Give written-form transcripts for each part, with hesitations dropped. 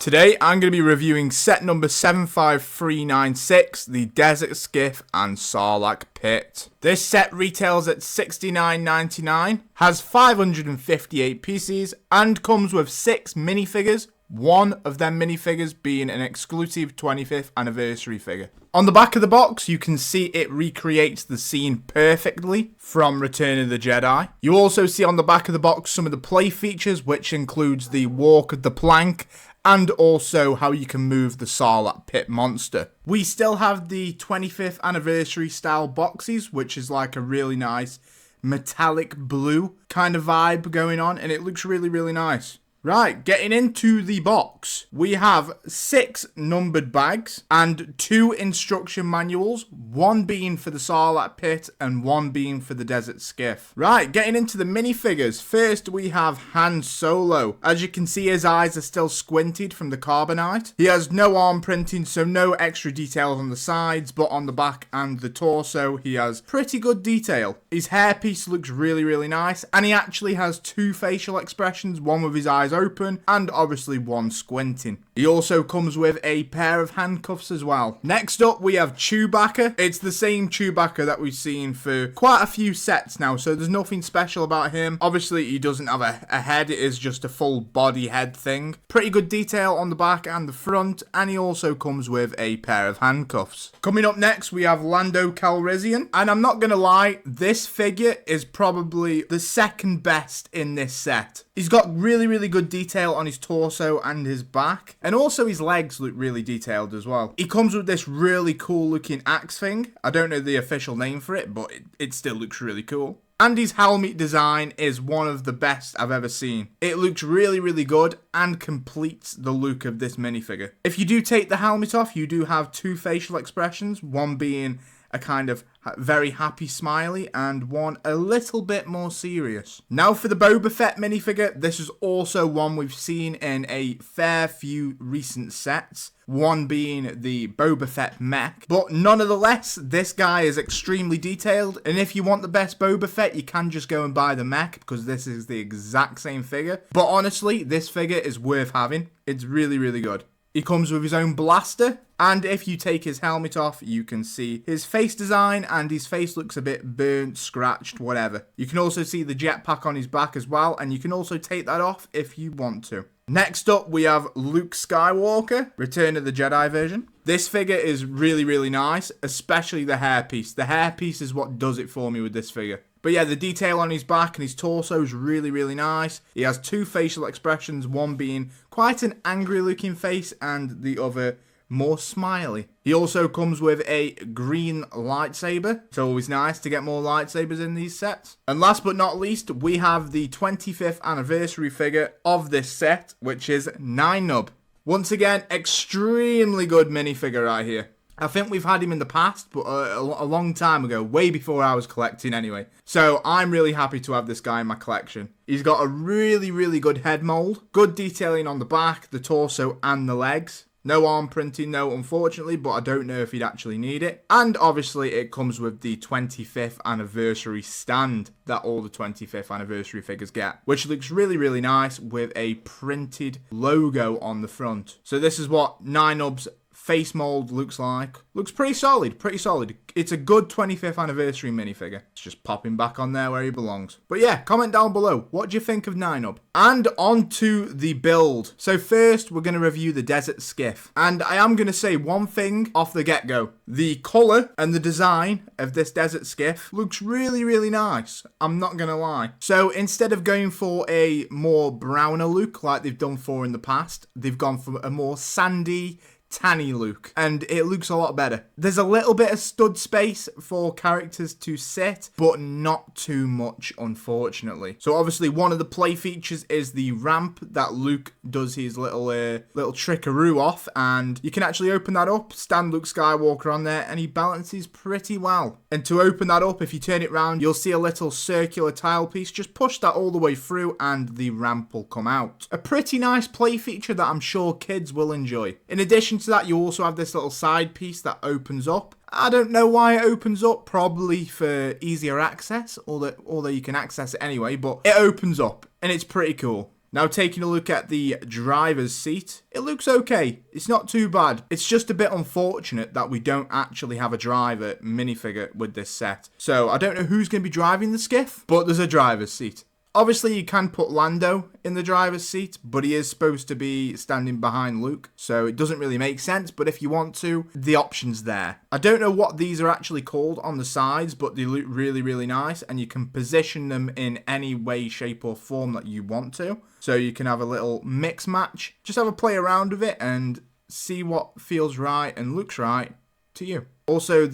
Today I'm going to be reviewing set number 75396, the Desert Skiff and Sarlacc Pit. This set retails at $69.99, has 558 pieces, and comes with 6 minifigures, one of them minifigures being an exclusive 25th anniversary figure. On the back of the box, you can see it recreates the scene perfectly from Return of the Jedi. You also see on the back of the box some of the play features, which includes the walk of the plank, and also how you can move the Sarlacc Pit monster. We still have the 25th anniversary style boxes, which is like a really nice metallic blue kind of vibe going on, and it looks really, really nice. Right, getting into the box, we have 6 numbered bags and 2 instruction manuals, one being for the Sarlacc Pit and one being for the Desert Skiff. Right, getting into the minifigures, first we have Han Solo. As you can see, his eyes are still squinted from the carbonite. He has no arm printing, so no extra details on the sides, but on the back and the torso, he has pretty good detail. His hairpiece looks really, really nice, and he actually has 2 facial expressions, one with his eyes open and obviously one squinting. He also comes with a pair of handcuffs as well. Next up we have Chewbacca. It's the same Chewbacca that we've seen for quite a few sets now, so there's nothing special about him. Obviously he doesn't have a head, it is just a full body head thing. Pretty good detail on the back and the front, and he also comes with a pair of handcuffs. Coming up next we have Lando Calrissian, and I'm not gonna lie, this figure is probably the second best in this set. He's got really, really good detail on his torso and his back, and also his legs look really detailed as well. He comes with this really cool looking axe thing. I don't know the official name for it, but it still looks really cool. And his helmet design is one of the best I've ever seen. It looks really, really good and completes the look of this minifigure. If you do take the helmet off, you do have 2 facial expressions, one being a kind of very happy smiley and one a little bit more serious. Now for the Boba Fett minifigure, this is also one we've seen in a fair few recent sets, one being the Boba Fett mech, but nonetheless this guy is extremely detailed, and if you want the best Boba Fett you can just go and buy the mech because this is the exact same figure, but honestly this figure is worth having. It's really, really good. He comes with his own blaster, and if you take his helmet off, you can see his face design, and his face looks a bit burnt, scratched, whatever. You can also see the jetpack on his back as well, and you can also take that off if you want to. Next up, we have Luke Skywalker, Return of the Jedi version. This figure is really, really nice, especially the hairpiece. The hairpiece is what does it for me with this figure. But yeah, the detail on his back and his torso is really, really nice. He has 2 facial expressions, one being quite an angry looking face and the other more smiley. He also comes with a green lightsaber. It's always nice to get more lightsabers in these sets. And last but not least, we have the 25th anniversary figure of this set, which is 9nub. Once again, extremely good minifigure right here. I think we've had him in the past, but a long time ago, way before I was collecting anyway. So I'm really happy to have this guy in my collection. He's got a really, really good head mold, good detailing on the back, the torso and the legs. No arm printing though, unfortunately, but I don't know if he'd actually need it. And obviously it comes with the 25th anniversary stand that all the 25th anniversary figures get, which looks really, really nice with a printed logo on the front. So this is what 9nub's face mold looks like. Looks pretty solid, pretty solid. It's a good 25th anniversary minifigure. It's just popping back on there where he belongs. But yeah, comment down below. What do you think of 9nub? And on to the build. So first, we're going to review the Desert Skiff. And I am going to say one thing off the get-go. The colour and the design of this Desert Skiff looks really, really nice. I'm not going to lie. So instead of going for a more browner look like they've done for in the past, they've gone for a more sandy, tanny look, and it looks a lot better. There's a little bit of stud space for characters to sit, but not too much, unfortunately. So obviously one of the play features is the ramp that Luke does his little trickaroo off, and you can actually open that up, stand Luke Skywalker on there, and he balances pretty well. And to open that up, if you turn it round, you'll see a little circular tile piece. Just push that all the way through and the ramp will come out. A pretty nice play feature that I'm sure kids will enjoy. In addition to that, you also have this little side piece that opens up. I don't know why it opens up, probably for easier access, although you can access it anyway, but it opens up and it's pretty cool. Now taking a look at the driver's seat, it looks okay. It's not too bad. It's just a bit unfortunate that we don't actually have a driver minifigure with this set. So I don't know who's going to be driving the skiff, but there's a driver's seat. Obviously, you can put Lando in the driver's seat, but he is supposed to be standing behind Luke, so it doesn't really make sense, but if you want to, the option's there. I don't know what these are actually called on the sides, but they look really, really nice, and you can position them in any way, shape, or form that you want to. So you can have a little mix match, just have a play around with it, and see what feels right and looks right to you. Also,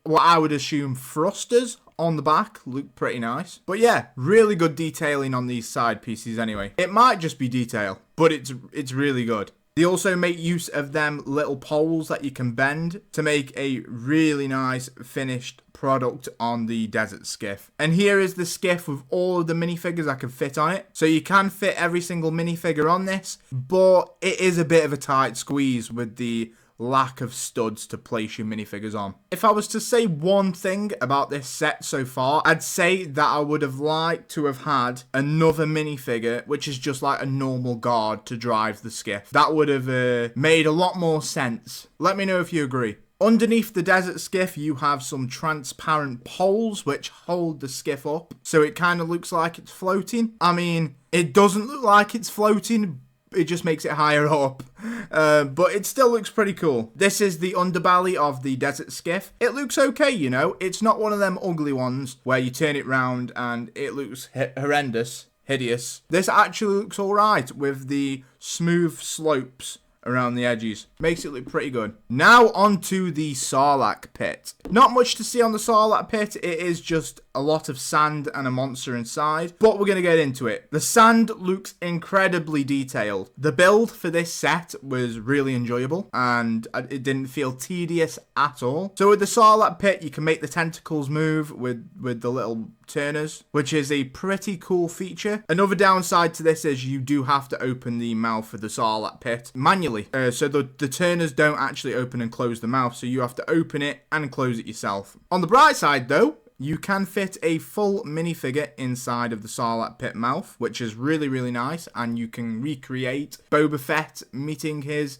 what I would assume thrusters on the back look pretty nice. But yeah, really good detailing on these side pieces anyway. It might just be detail, but it's really good. They also make use of them little poles that you can bend to make a really nice finished product on the desert skiff. And here is the skiff with all of the minifigures I can fit on it. So you can fit every single minifigure on this, but it is a bit of a tight squeeze with the lack of studs to place your minifigures on. If I was to say one thing about this set so far, I'd say that I would have liked to have had another minifigure, which is just like a normal guard to drive the skiff. That would have made a lot more sense. Let me know if you agree. Underneath the desert skiff, you have some transparent poles which hold the skiff up, so it kind of looks like it's floating. I mean, it doesn't look like it's floating, it just makes it higher up, but it still looks pretty cool. This is the underbelly of the desert skiff. It looks okay, you know. It's not one of them ugly ones where you turn it round and it looks horrendous, hideous. This actually looks alright with the smooth slopes around the edges. Makes it look pretty good. Now onto the Sarlacc Pit. Not much to see on the Sarlacc Pit. It is just a lot of sand and a monster inside, but we're going to get into it. The sand looks incredibly detailed. The build for this set was really enjoyable and it didn't feel tedious at all. So with the Sarlacc Pit, you can make the tentacles move with the little turners, which is a pretty cool feature. Another downside to this is you do have to open the mouth of the Sarlacc Pit manually. So the turners don't actually open and close the mouth, so you have to open it and close it yourself. On the bright side though, you can fit a full minifigure inside of the Sarlacc Pit mouth, which is really, really nice, and you can recreate Boba Fett meeting his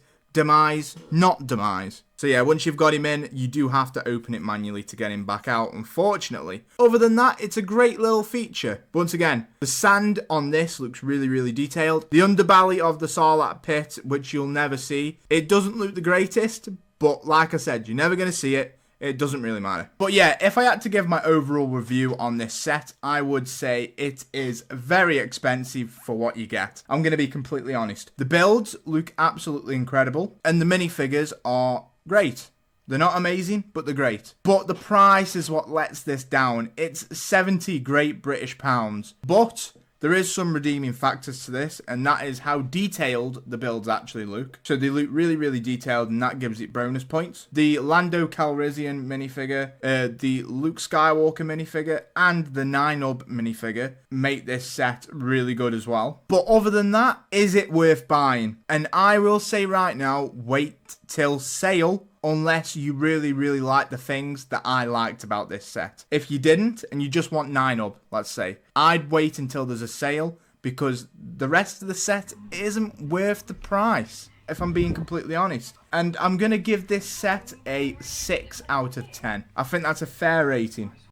not demise. So yeah, once you've got him in, you do have to open it manually to get him back out, unfortunately. Other than that, it's a great little feature. Once again, the sand on this looks really, really detailed. The underbelly of the Sarlacc Pit, which you'll never see, it doesn't look the greatest, but like I said, you're never going to see it. It doesn't really matter. But yeah, if I had to give my overall review on this set, I would say it is very expensive for what you get. I'm going to be completely honest. The builds look absolutely incredible, and the minifigures are great. They're not amazing, but they're great. But the price is what lets this down. It's 70 Great British pounds. But there is some redeeming factors to this, and that is how detailed the builds actually look. So they look really, really detailed, and that gives it bonus points. The Lando Calrissian minifigure, the Luke Skywalker minifigure, and the 9-Up minifigure make this set really good as well. But other than that, is it worth buying? And I will say right now, wait till sale, unless you really, really like the things that I liked about this set. If you didn't, and you just want 9-Up, let's say, I'd wait until there's a sale, because the rest of the set isn't worth the price, if I'm being completely honest. And I'm going to give this set a 6 out of 10. I think that's a fair rating.